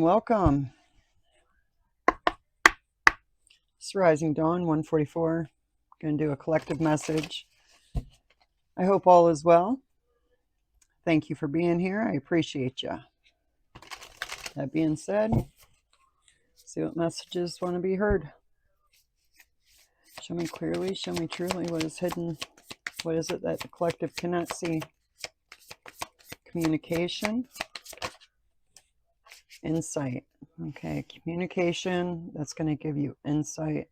Dawn, welcome. It's Rising Dawn, 144. Going to do a collective message. I hope all is well. Thank you for being here. I appreciate you. That being said, see what messages want to be heard. Show me clearly, show me truly what is hidden. What is it that the collective cannot see? Communication, insight. Okay, communication, that's going to give you insight.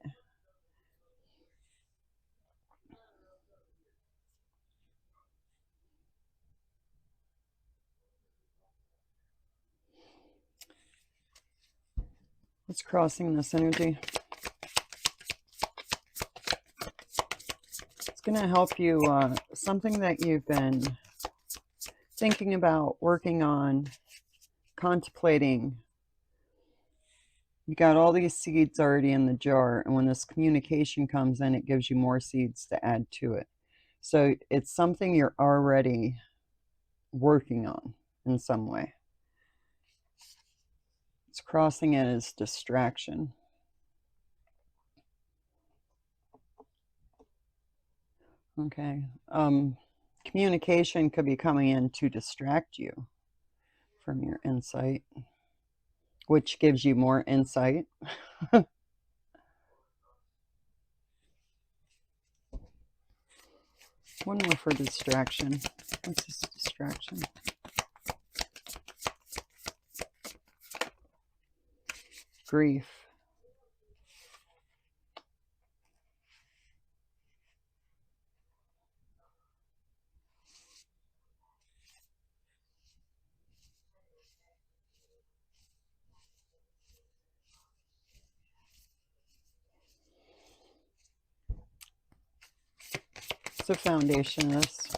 What's crossing this energy? It's going to help you, something that you've been thinking about, working on, contemplating. You got all these seeds already in the jar, and when this communication comes in, it gives you more seeds to add to it. So it's something you're already working on in some way. It's crossing it as distraction. Okay. Communication could be coming in to distract you from your insight, which gives you more insight. One more for distraction. What's this distraction? Grief. What's the foundation of this?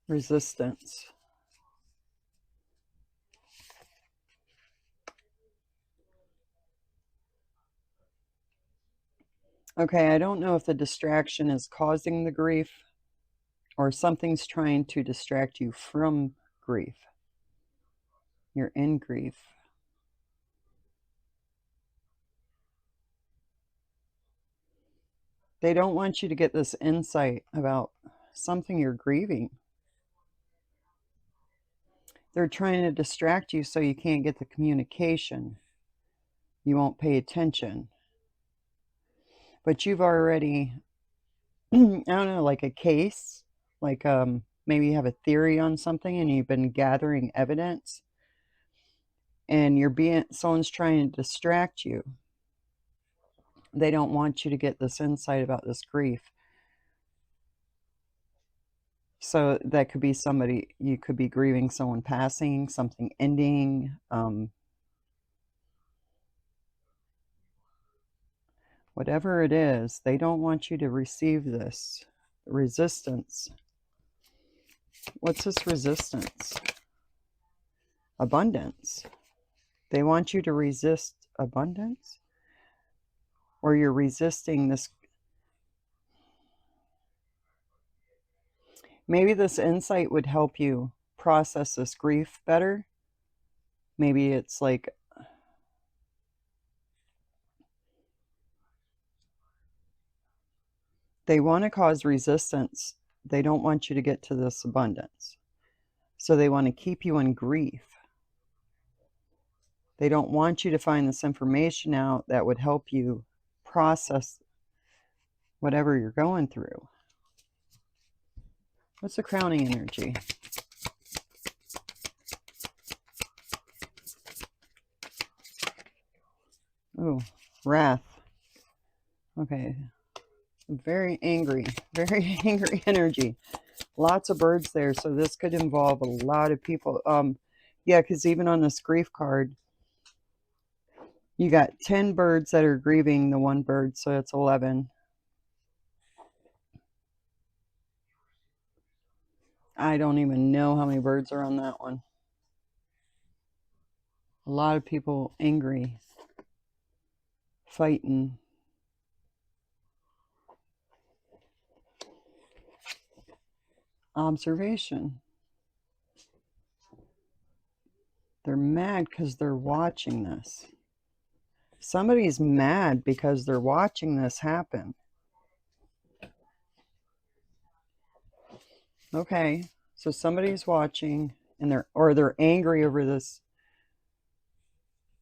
Resistance. Okay, I don't know if the distraction is causing the grief or something's trying to distract you from grief. You're in grief. They don't want you to get this insight about something you're grieving. They're trying to distract you so you can't get the communication. You won't pay attention. But you've already, I don't know, like a case, like maybe you have a theory on something and you've been gathering evidence and someone's trying to distract you. They don't want you to get this insight about this grief. So that could be somebody, you could be grieving someone passing, something ending, whatever it is, they don't want you to receive this resistance. What's this resistance? Abundance. They want you to resist abundance, or you're resisting this. Maybe this insight would help you process this grief better. Maybe it's like they want to cause resistance. They don't want you to get to this abundance. So they want to keep you in grief. They don't want you to find this information out that would help you process whatever you're going through. What's the crowning energy? Oh, wrath. Okay. Very angry energy. Lots of birds there, so this could involve a lot of people. Yeah, because even on this grief card, you got 10 birds that are grieving the one bird, so it's 11. I don't even know how many birds are on that one. A lot of people angry, fighting. Observation. They're mad because they're watching this. Somebody's mad because they're watching this happen. Okay, so somebody's watching and they're angry over this,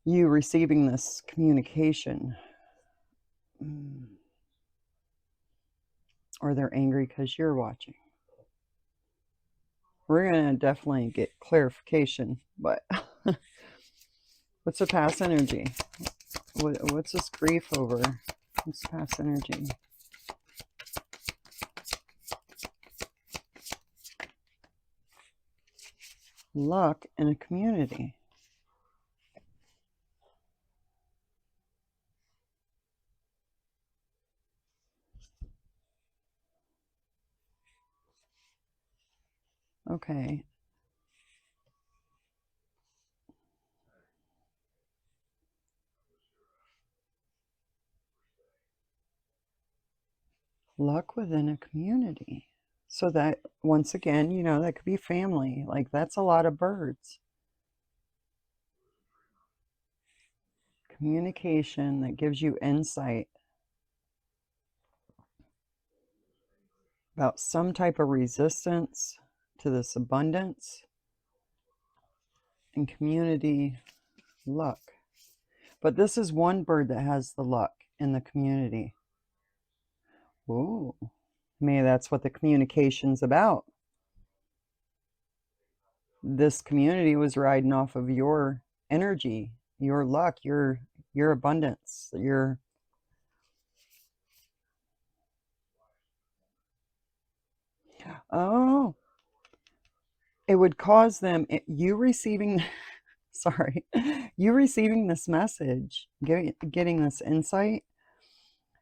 you receiving this communication. Or they're angry because you're watching. We're going to definitely get clarification, but what's the past energy? What's this grief over? What's past energy? Luck in a community. Okay. Luck within a community. So that, once again, that could be family. Like, that's a lot of birds. Communication that gives you insight about some type of resistance to this abundance and community luck. But this is one bird that has the luck in the community. Ooh, maybe that's what the communication's about. This community was riding off of your energy, your luck, your abundance, your oh, it would cause them you receiving sorry, you receiving this message, getting this insight,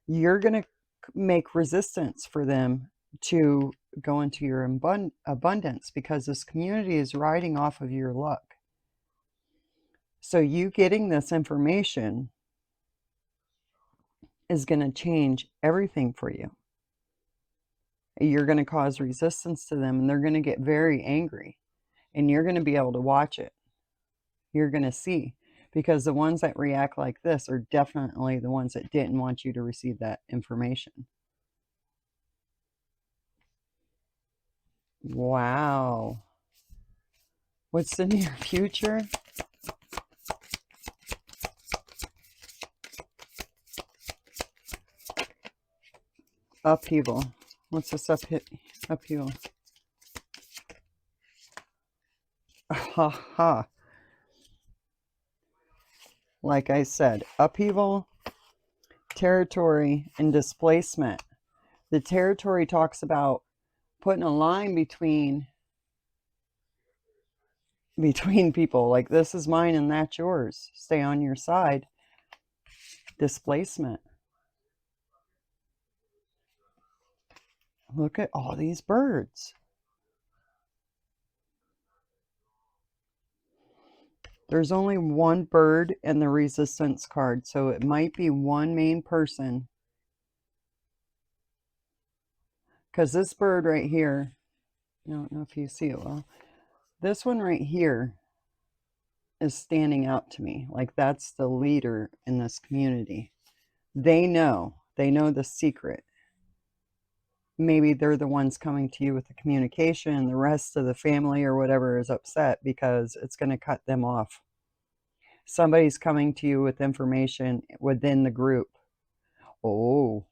you're going to make resistance for them to go into your abundance because this community is riding off of your luck. So you getting this information is going to change everything for you. You're going to cause resistance to them and they're going to get very angry and you're going to be able to watch it. You're going to see, because the ones that react like this are definitely the ones that didn't want you to receive that information. Wow. What's the near future? Upheaval. What's this upheaval? Ha ha. Like I said, upheaval, territory, and displacement. The territory talks about putting a line between people. Like, this is mine and that's yours. Stay on your side. Displacement. Look at all these birds. There's only one bird in the resistance card, so it might be one main person. Because this bird right here, I don't know if you see it well, this one right here is standing out to me. Like, that's the leader in this community. They know the secret. Maybe they're the ones coming to you with the communication, and the rest of the family or whatever is upset because it's going to cut them off. Somebody's coming to you with information within the group. Oh,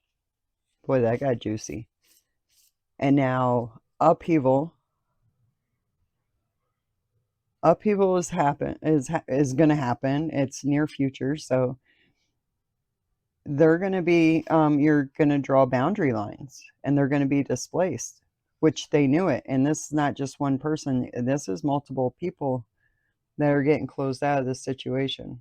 boy, that got juicy. And now upheaval is going to happen. It's near future, so they're going to be you're going to draw boundary lines and they're going to be displaced, which they knew it. And this is not just one person, this is multiple people that are getting closed out of this situation.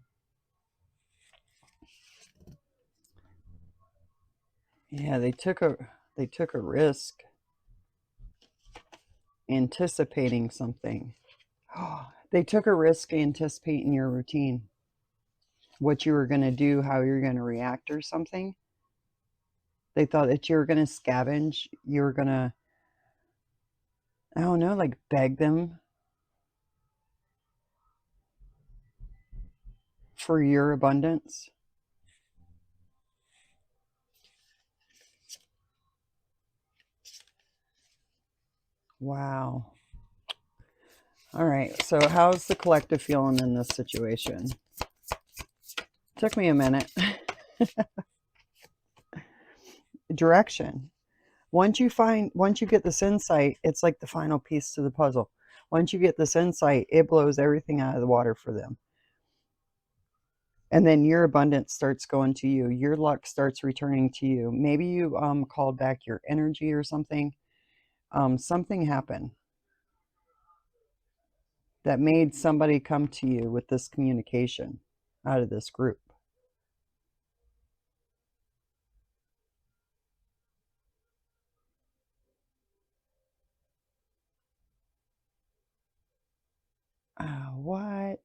Yeah, they took a risk anticipating something. They took a risk anticipating your routine, what you were going to do, how you're going to react or something. They thought that you were going to scavenge, you were going to, I don't know, like beg them. for your abundance? Wow. All right. So how's the collective feeling in this situation? Took me a minute. Direction. Once you get this insight, it's like the final piece to the puzzle. Once you get this insight, it blows everything out of the water for them. And then your abundance starts going to you. Your luck starts returning to you. Maybe you called back your energy or something. Something happened that made somebody come to you with this communication out of this group. What?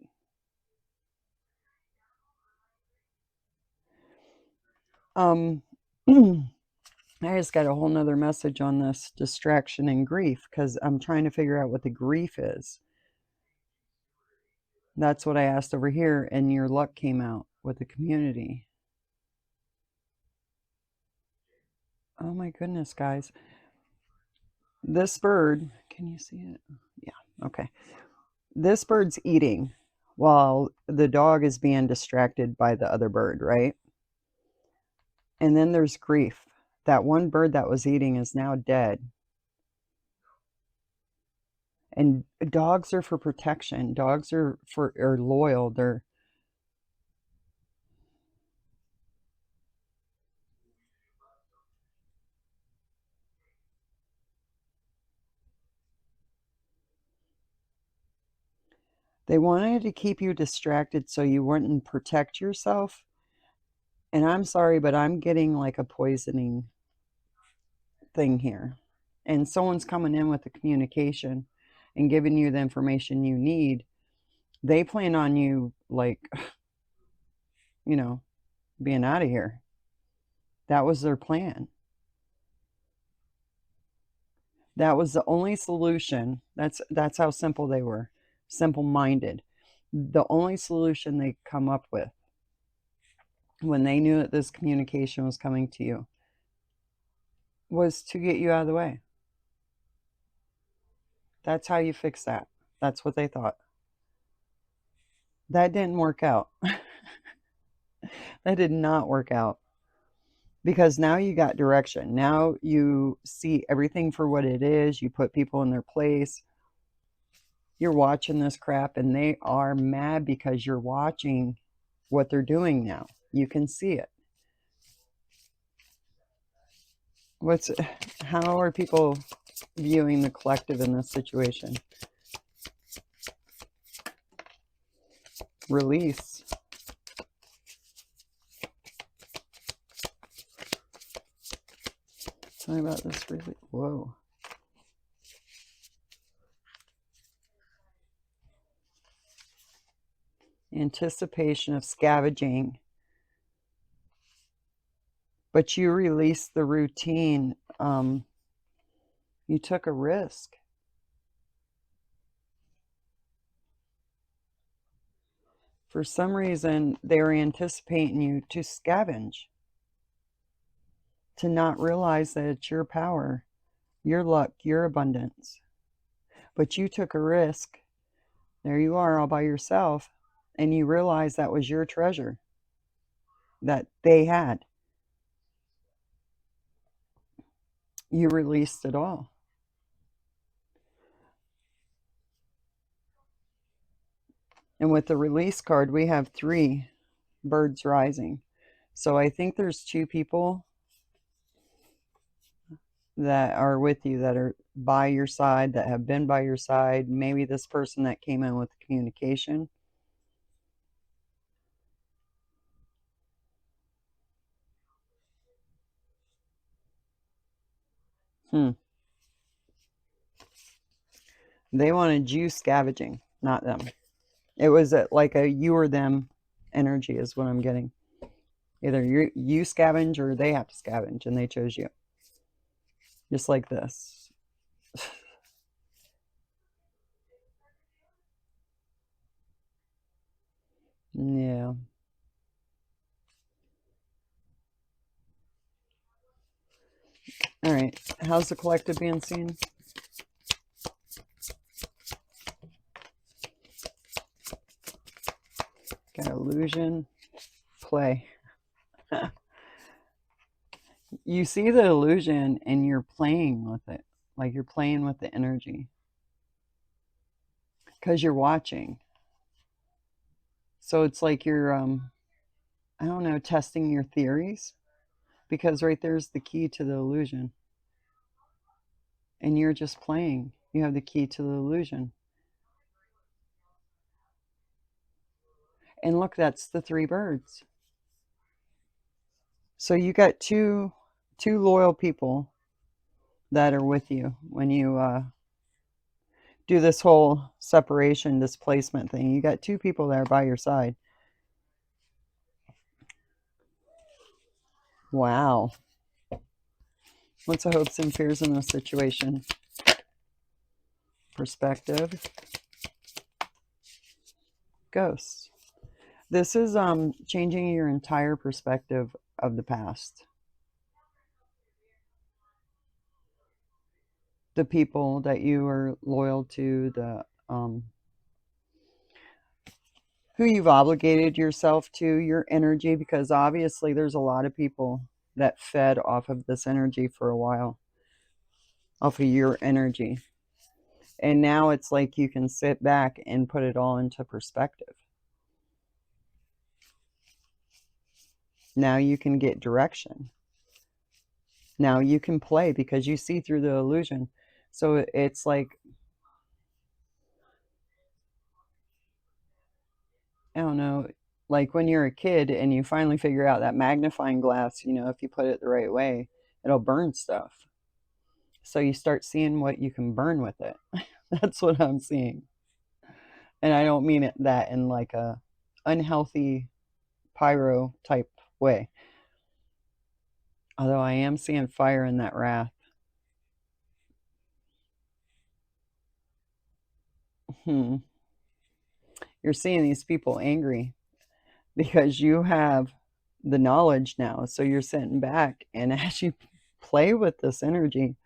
Um, I just got a whole nother message on this distraction and grief because I'm trying to figure out what the grief is. That's what I asked over here, and your luck came out with the community. Oh my goodness, guys. This bird, can you see it? Yeah, okay. This bird's eating while the dog is being distracted by the other bird, right? And then there's grief. That one bird that was eating is now dead. And dogs are for protection. Dogs are loyal. They wanted to keep you distracted so you wouldn't protect yourself. And I'm sorry, but I'm getting like a poisoning thing here. And someone's coming in with the communication and giving you the information you need. They plan on you, like, you know, being out of here. That was their plan. That was the only solution. That's how simple they were. Simple-minded. The only solution they come up with when they knew that this communication was coming to you was to get you out of the way. That's how you fix that. That's what they thought. That didn't work out. That did not work out. Because now you got direction. Now you see everything for what it is. You put people in their place. You're watching this crap and they are mad because you're watching what they're doing now. You can see it. How are people viewing the collective in this situation? Release. Tell me about this release. Whoa. Anticipation of scavenging. But you released the routine. You took a risk. For some reason, they were anticipating you to scavenge, to not realize that it's your power, your luck, your abundance. But you took a risk. There you are all by yourself, and you realize that was your treasure that they had. You released it all. And with the release card, we have 3 birds rising. So I think there's 2 people that are with you, that are by your side, that have been by your side. Maybe this person that came in with the communication. They wanted you scavenging, not them. It was like a you or them energy is what I'm getting. Either you scavenge or they have to scavenge, and they chose you. Just like this. Yeah. All right. How's the collective being seen? Got illusion, play. You see the illusion and you're playing with it. Like you're playing with the energy. Because you're watching. So it's like you're, I don't know, testing your theories. Because right there's the key to the illusion. And you're just playing. You have the key to the illusion. And look, that's the three birds. So you got two loyal people that are with you when you do this whole separation displacement thing. You got two people there by your side. Wow. What's the hopes and fears in this situation? Perspective. Ghosts. This is changing your entire perspective of the past. The people that you are loyal to, the who you've obligated yourself to, your energy, because obviously there's a lot of people that fed off of this energy for a while, off of your energy. And now it's like you can sit back and put it all into perspective. Now you can get direction. Now you can play because you see through the illusion. So it's like, I don't know, like when you're a kid and you finally figure out that magnifying glass, if you put it the right way, it'll burn stuff. So you start seeing what you can burn with it. That's what I'm seeing. And I don't mean it that in like a unhealthy pyro type way. Although I am seeing fire in that wrath. You're seeing these people angry because you have the knowledge now. So you're sitting back, and as you play with this energy,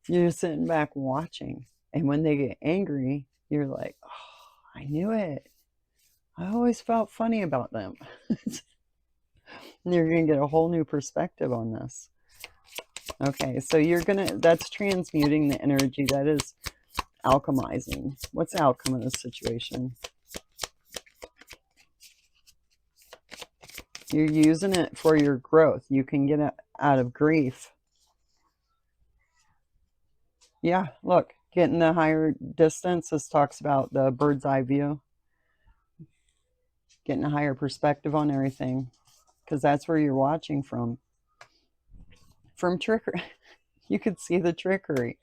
you're sitting back watching. And when they get angry, you're like, oh, I knew it. I always felt funny about them. And you're going to get a whole new perspective on this. Okay, so that's transmuting the energy. That is alchemizing. What's the outcome of this situation? You're using it for your growth. You can get it out of grief. Yeah, look, getting the higher distance. This talks about the bird's eye view. Getting a higher perspective on everything. Because that's where you're watching from. From trickery. You could see the trickery.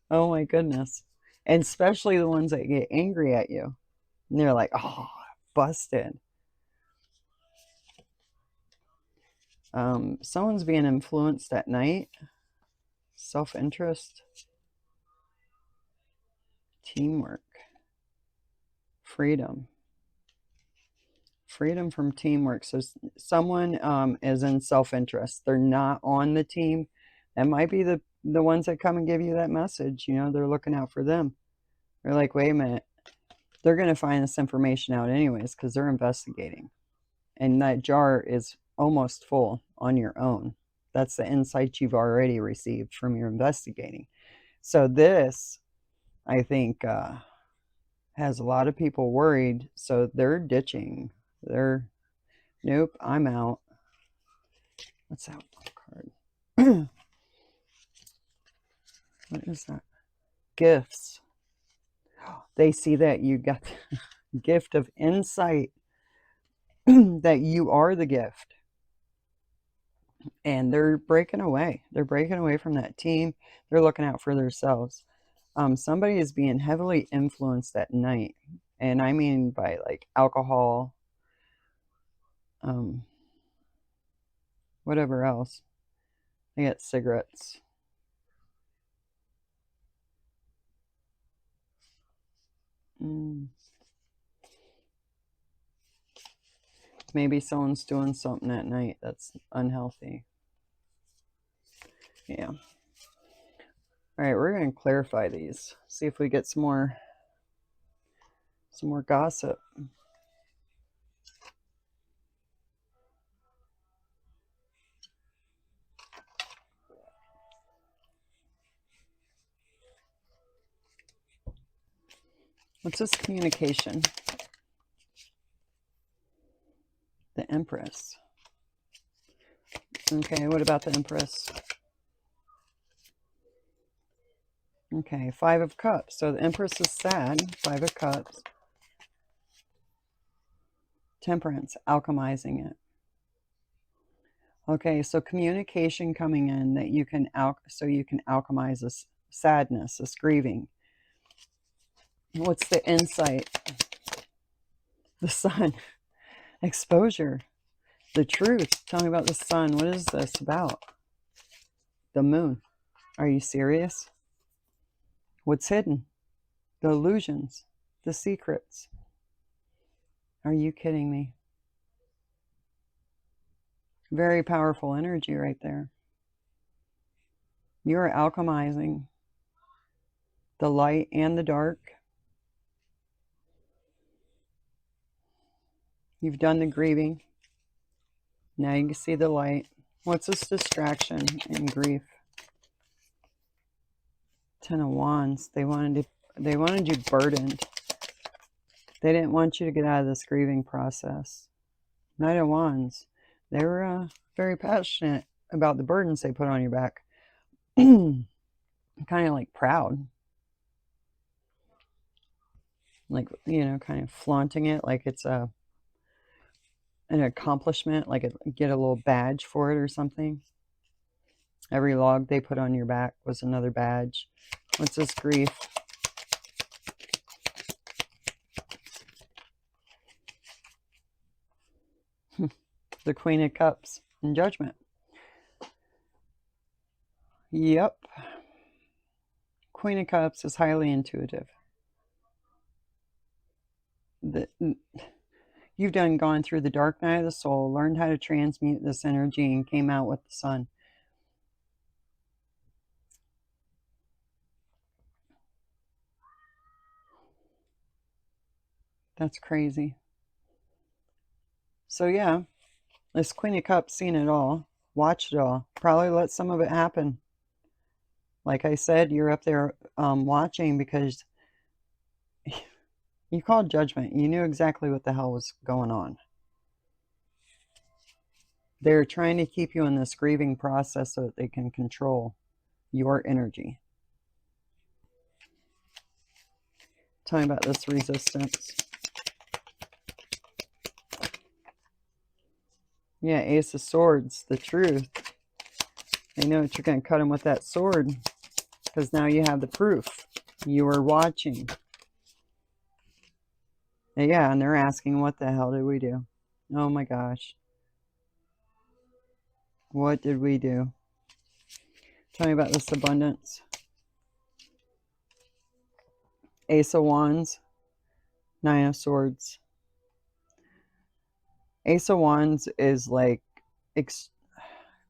Oh my goodness. And especially the ones that get angry at you. And they're like, oh, busted. Someone's being influenced at night. Self-interest. Teamwork. Freedom. Freedom from teamwork. So someone is in self-interest. They're not on the team. That might be the ones that come and give you that message. They're looking out for them. They're like, wait a minute. They're going to find this information out anyways because they're investigating. And that jar is almost full on your own. That's the insight you've already received from your investigating. So this, I think, has a lot of people worried. So they're ditching. Nope, I'm out. What's that card? What is that? Gifts. They see that you got the gift of insight, that you are the gift. And they're breaking away. They're breaking away from that team. They're looking out for themselves. Somebody is being heavily influenced at night. And I mean by like alcohol, whatever else. They get cigarettes. Maybe someone's doing something at night that's unhealthy. Yeah. All right, we're going to clarify these. See if we get some more gossip. What's this communication? The Empress. Okay, what about the Empress? Okay, Five of Cups. So the Empress is sad. Five of Cups. Temperance, alchemizing it. Okay, so communication coming in that you can so you can alchemize this sadness, this grieving. What's the insight? The sun. Exposure. The truth. Tell me about the sun. What is this about? The moon. Are you serious? What's hidden? The illusions. The secrets. Are you kidding me? Very powerful energy right there. You are alchemizing the light and the dark. You've done the grieving. Now you can see the light. What's this distraction and grief? Ten of Wands. They wanted you burdened. They didn't want you to get out of this grieving process. Knight of Wands. They were very passionate about the burdens they put on your back. Kind of like proud. Like, kind of flaunting it like it's an accomplishment, like get a little badge for it or something. Every log they put on your back was another badge. What's this grief? The Queen of Cups in Judgment. Yep. Queen of Cups is highly intuitive. You've gone through the dark night of the soul, learned how to transmute this energy, and came out with the sun. That's crazy. So yeah, this Queen of Cups seen it all, watched it all, probably let some of it happen. Like I said, you're up there watching because you called judgment. You knew exactly what the hell was going on. They're trying to keep you in this grieving process so that they can control your energy. Tell me about this resistance. Yeah, Ace of Swords, the truth. They know that you're going to cut them with that sword because now you have the proof. You were watching. Yeah, and they're asking, what the hell did we do? Oh my gosh. What did we do? Tell me about this abundance. Ace of Wands, Nine of Swords. Ace of Wands is like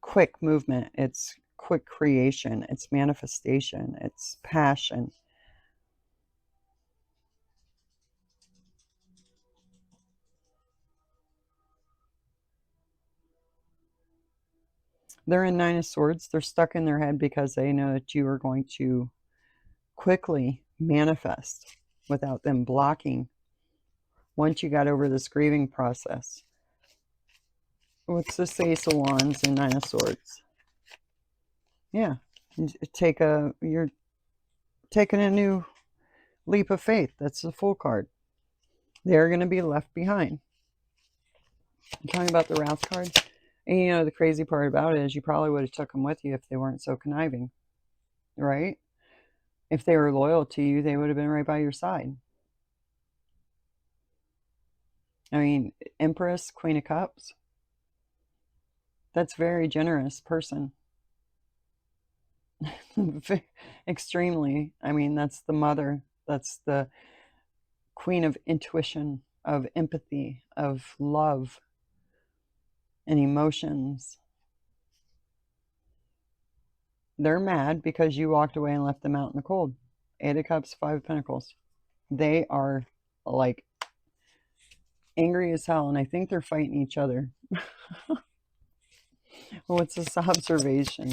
quick movement. It's quick creation. It's manifestation. It's passion. They're in Nine of Swords. They're stuck in their head because they know that you are going to quickly manifest without them blocking once you got over this grieving process. What's this Ace of Wands and Nine of Swords? Yeah, you're taking a new leap of faith. That's the Fool card. They're going to be left behind. I'm talking about the Wrath card. And the crazy part about it is you probably would have took them with you if they weren't so conniving, right? If they were loyal to you, they would have been right by your side. I mean, Empress, Queen of Cups. That's a very generous person. Extremely. I mean, that's the mother. That's the queen of intuition, of empathy, of love and emotions. They're mad because you walked away and left them out in the cold. 8 of Cups, 5 of Pentacles. They are like angry as hell, and I think they're fighting each other. What's this observation?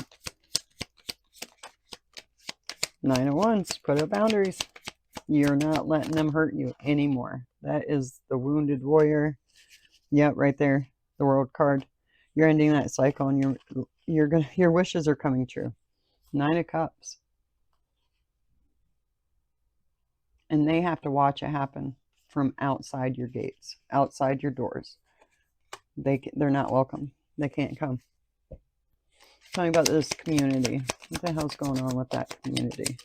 9 of Wands. Put up boundaries. You're not letting them hurt you anymore. That is the wounded warrior. Yep, right there. The World card. You're ending that cycle, and your wishes are coming true. 9 of Cups. And they have to watch it happen from outside your gates, outside your doors. They're not welcome. They can't come. Tell me about this community. What the hell's going on with that community?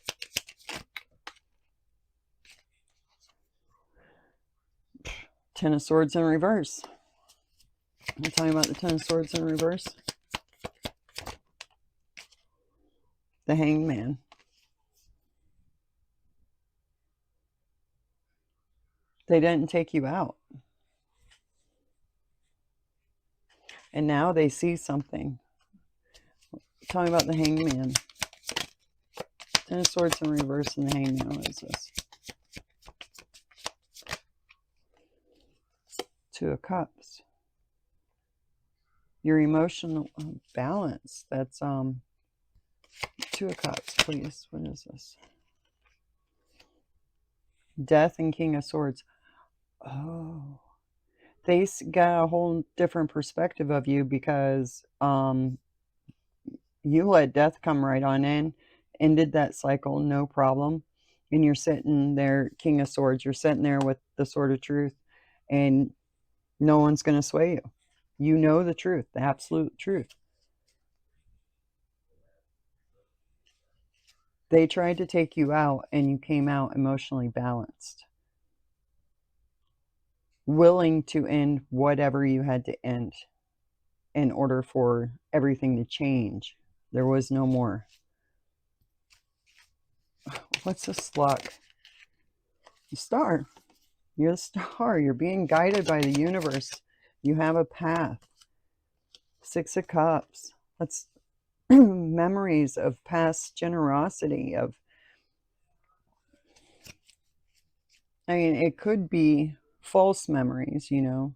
Ten of Swords in reverse. I'm talking about the Ten of Swords in reverse. The Hanged Man. They didn't take you out. And now they see something. Tell me about the Hanged Man. Ten of Swords in reverse and the Hanged Man. What is this? 2 of Cups. Your emotional balance. That's 2 of Cups, please. What is this? Death and King of Swords. Oh. They got a whole different perspective of you because you let death come right on in, ended that cycle, no problem. And you're sitting there, King of Swords, you're sitting there with the Sword of Truth, and no one's going to sway you. You know the truth, the absolute truth. They tried to take you out, and you came out emotionally balanced, willing to end whatever you had to end in order for everything to change. There was no more. What's this luck? The Star. You're the star. You're being guided by the universe. You have a path. 6 of Cups. That's memories of past generosity. I mean, it could be false memories, you know.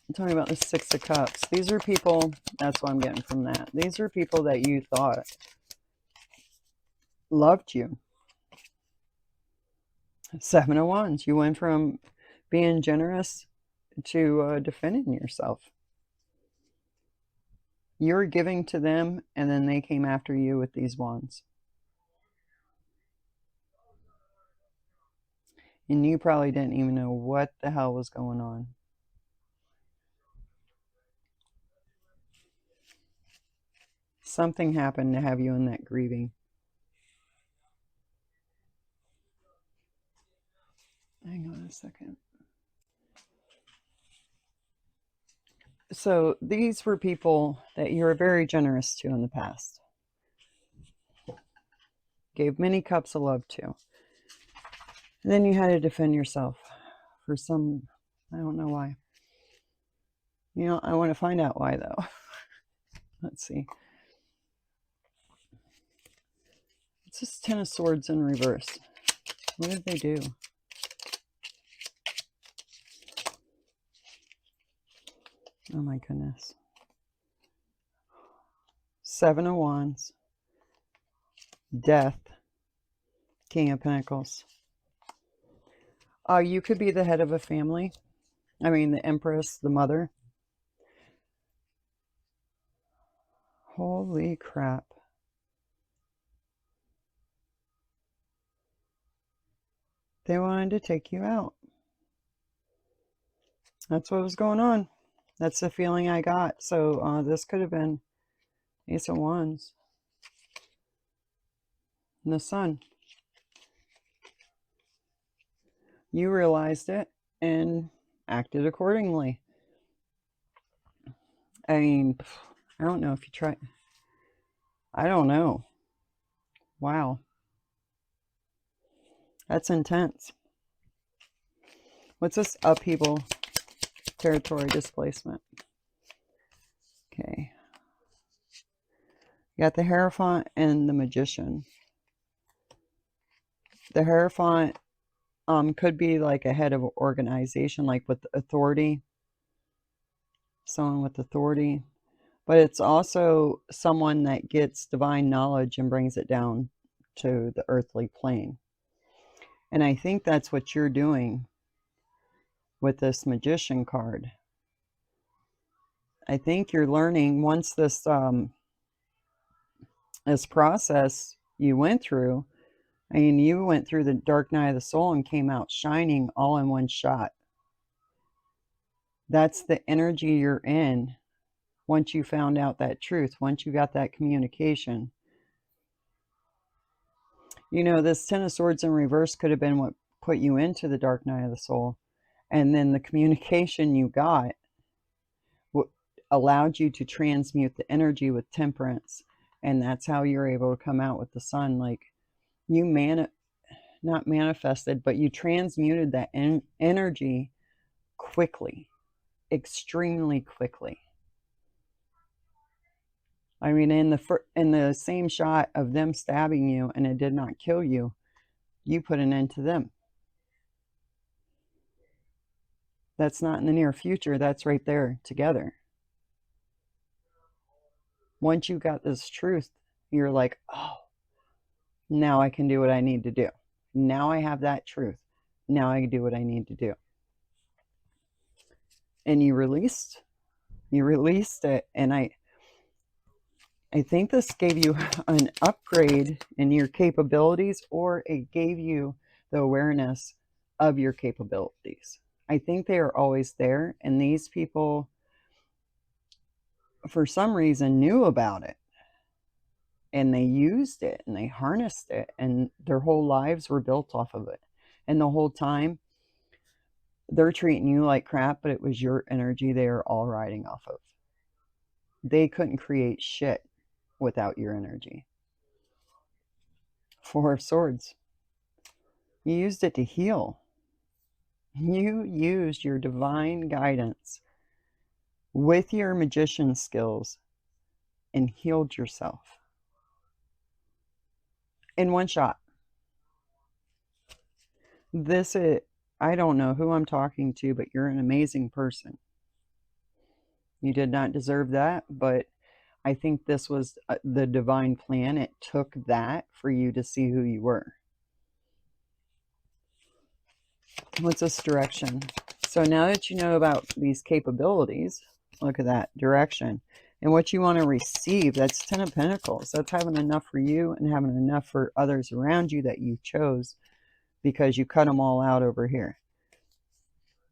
I'm talking about the 6 of Cups. These are people, that's what I'm getting from that. These are people that you thought loved you. 7 of Wands. You went from being generous to defending yourself. You were giving to them, and then they came after you with these wands. And you probably didn't even know what the hell was going on. Something happened to have you in that grieving. Hang on a second. So these were people that you were very generous to in the past. Gave many cups of love to. And then you had to defend yourself for some, I don't know why. You know, I want to find out why though. Let's see. It's just 10 of Swords in reverse. What did they do? Oh my goodness. 7 of Wands. Death. King of Pentacles. You could be the head of a family. I mean, the Empress, the mother. Holy crap. They wanted to take you out. That's what was going on. That's the feeling I got. So this could have been Ace of Wands. And the Sun. You realized it and acted accordingly. I mean, I don't know if you try. I don't know. Wow. That's intense. What's this upheaval? Territory displacement. Okay. You got the Hierophant and the Magician. The Hierophant could be like a head of an organization, like with authority, someone with authority. But it's also someone that gets divine knowledge and brings it down to the earthly plane. And I think that's what you're doing with this Magician card. I think you're learning once this process you went through. I mean, you went through the dark night of the soul and came out shining all in one shot. That's the energy you're in once you found out that truth, once you got that communication. You know, this Ten of Swords in reverse could have been what put you into the dark night of the soul. And then the communication you got allowed you to transmute the energy with temperance. And that's how you're able to come out with the sun. Like you not manifested, but you transmuted that energy quickly, extremely quickly. I mean, in the same shot of them stabbing you and it did not kill you, you put an end to them. That's not in the near future. That's right there together. Once you got this truth, you're like, oh, now I can do what I need to do. Now I have that truth. Now I can do what I need to do. And you released it. And I think this gave you an upgrade in your capabilities, or it gave you the awareness of your capabilities. I think they are always there, and these people, for some reason, knew about it, and they used it, and they harnessed it, and their whole lives were built off of it. And the whole time, they're treating you like crap, but it was your energy they were all riding off of. They couldn't create shit without your energy. Four of Swords. You used it to heal. You used your divine guidance with your magician skills and healed yourself in one shot. I don't know who I'm talking to, but you're an amazing person. You did not deserve that, but I think this was the divine plan. It took that for you to see who you were. What's this direction? So now that you know about these capabilities, look at that direction. And what you want to receive, that's Ten of Pentacles. That's having enough for you and having enough for others around you that you chose, because you cut them all out over here.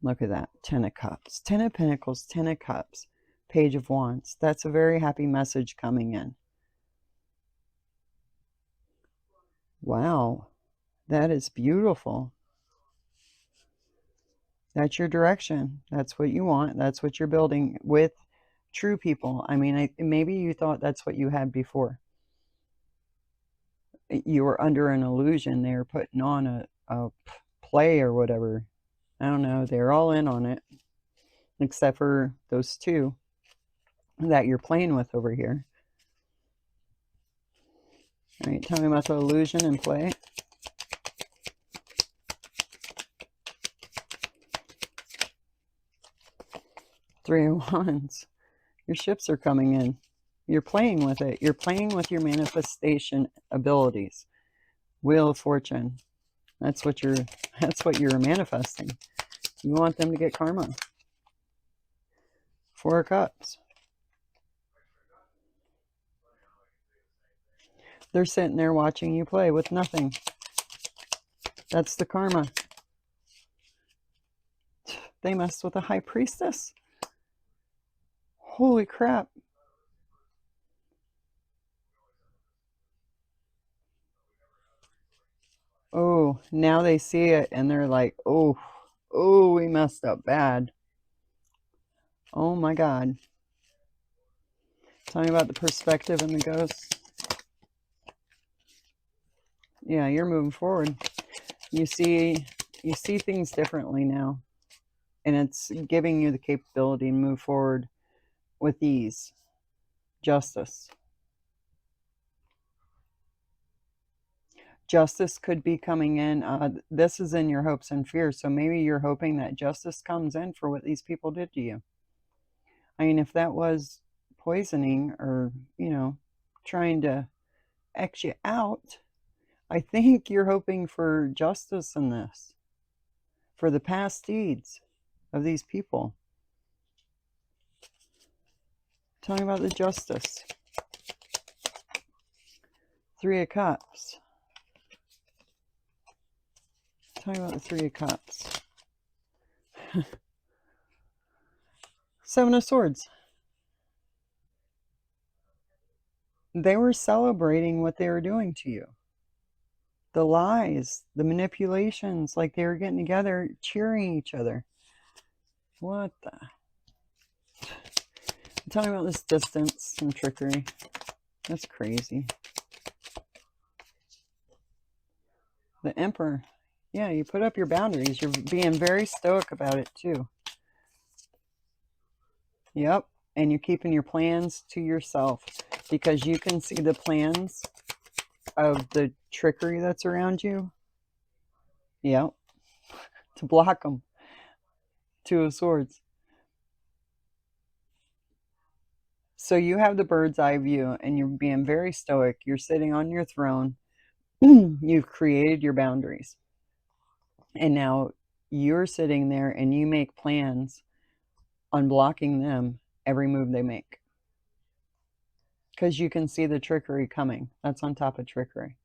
Look at that. Ten of Cups. Ten of Pentacles, Ten of Cups, Page of Wands. That's a very happy message coming in. Wow. That is beautiful. That's your direction. That's what you want. That's what you're building with true people. I mean, maybe you thought that's what you had before. You were under an illusion. They were putting on a play or whatever. I don't know. They're all in on it, except for those two that you're playing with over here. All right, tell me about the illusion and play. Three of Wands. Your ships are coming in. You're playing with it. You're playing with your manifestation abilities. Wheel of Fortune. That's what you're manifesting. You want them to get karma. Four of Cups. They're sitting there watching you play with nothing. That's the karma. They messed with a high priestess. Holy crap. Oh, now they see it and they're like, oh, we messed up bad. Oh my God. Tell me about the perspective and the ghosts. Yeah, you're moving forward. You see things differently now. And it's giving you the capability to move forward with ease. Justice. Justice could be coming in. This is in your hopes and fears. So maybe you're hoping that justice comes in for what these people did to you. I mean, if that was poisoning or, trying to X you out, I think you're hoping for justice in this, for the past deeds of these people. Tell me about the justice. Three of Cups. Tell me about the Three of Cups. Seven of Swords. They were celebrating what they were doing to you. The lies, the manipulations, like they were getting together, cheering each other. What the? Tell me about this distance and trickery. That's crazy. The Emperor. Yeah, you put up your boundaries. You're being very stoic about it too. Yep. And you're keeping your plans to yourself because you can see the plans of the trickery that's around you. Yep. To block them. Two of Swords. So you have the bird's eye view and you're being very stoic. You're sitting on your throne. You've created your boundaries. And now you're sitting there and you make plans on blocking them every move they make. Because you can see the trickery coming. That's on top of trickery.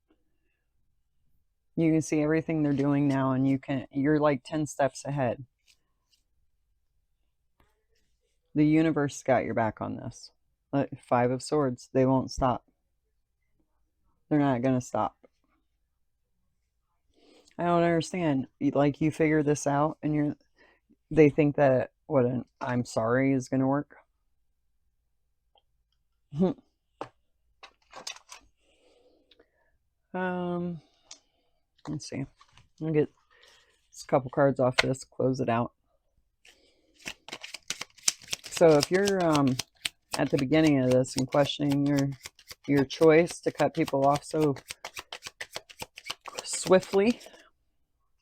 You can see everything they're doing now and you're like 10 steps ahead. The universe got your back on this. Five of Swords. They won't stop. They're not going to stop. I don't understand. Like you figure this out and they think that what an I'm sorry is going to work. Let's see. I'll get a couple cards off this, close it out. So if you're at the beginning of this and questioning your choice to cut people off so swiftly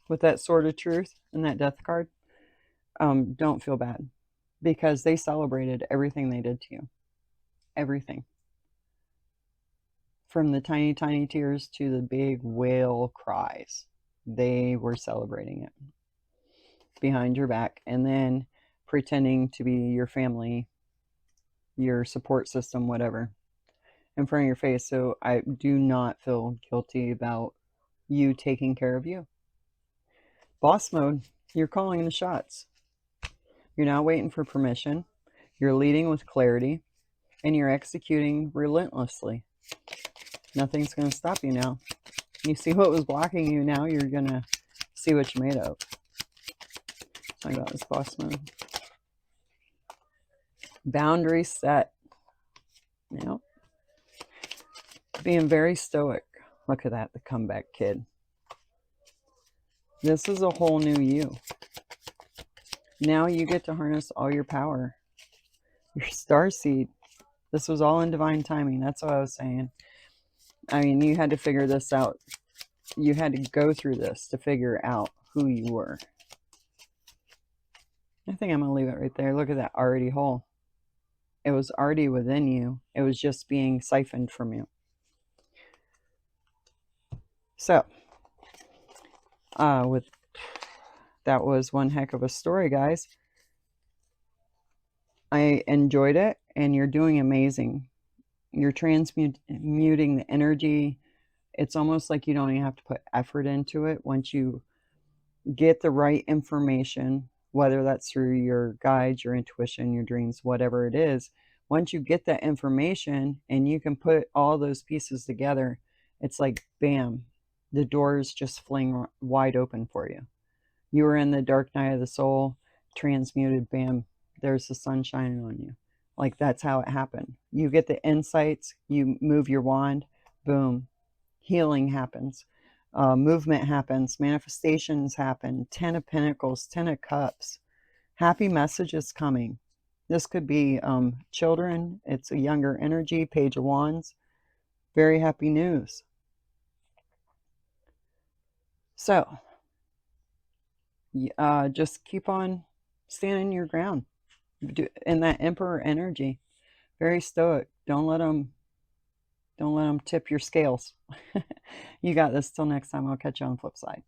with that Sword of Truth and that Death card, don't feel bad because they celebrated everything they did to you. Everything. From the tiny, tiny tears to the big wail cries. They were celebrating it behind your back and then pretending to be your family, your support system, whatever, in front of your face. So I do not feel guilty about you taking care of you. Boss mode, you're calling the shots. You're not waiting for permission. You're leading with clarity and you're executing relentlessly. Nothing's going to stop you now. You see what was blocking you, now you're going to see what you're made of. Talk about this boss mode. Boundary set. Yep. Being very stoic. Look at that, the comeback kid. This is a whole new you. Now you get to harness all your power. Your starseed. This was all in divine timing. That's what I was saying. I mean, you had to figure this out. You had to go through this to figure out who you were. I think I'm going to leave it right there. Look at that already whole. It was already within you. It was just being siphoned from you. So, that was one heck of a story, guys. I enjoyed it, and you're doing amazing. You're transmuting the energy. It's almost like you don't even have to put effort into it. Once you get the right information, whether that's through your guides, your intuition, your dreams, whatever it is, once you get that information and you can put all those pieces together, it's like, bam, the doors just fling wide open for you. You were in the dark night of the soul, transmuted, bam, there's the sun shining on you. Like, that's how it happened. You get the insights, you move your wand, boom, healing happens. Movement happens, manifestations happen, 10 of Pentacles, 10 of Cups, happy messages coming. This could be children, it's a younger energy, Page of Wands, very happy news. So, just keep on standing your ground in that emperor energy. Very stoic. Don't let them tip your scales. You got this. Till next time. I'll catch you on the flip side.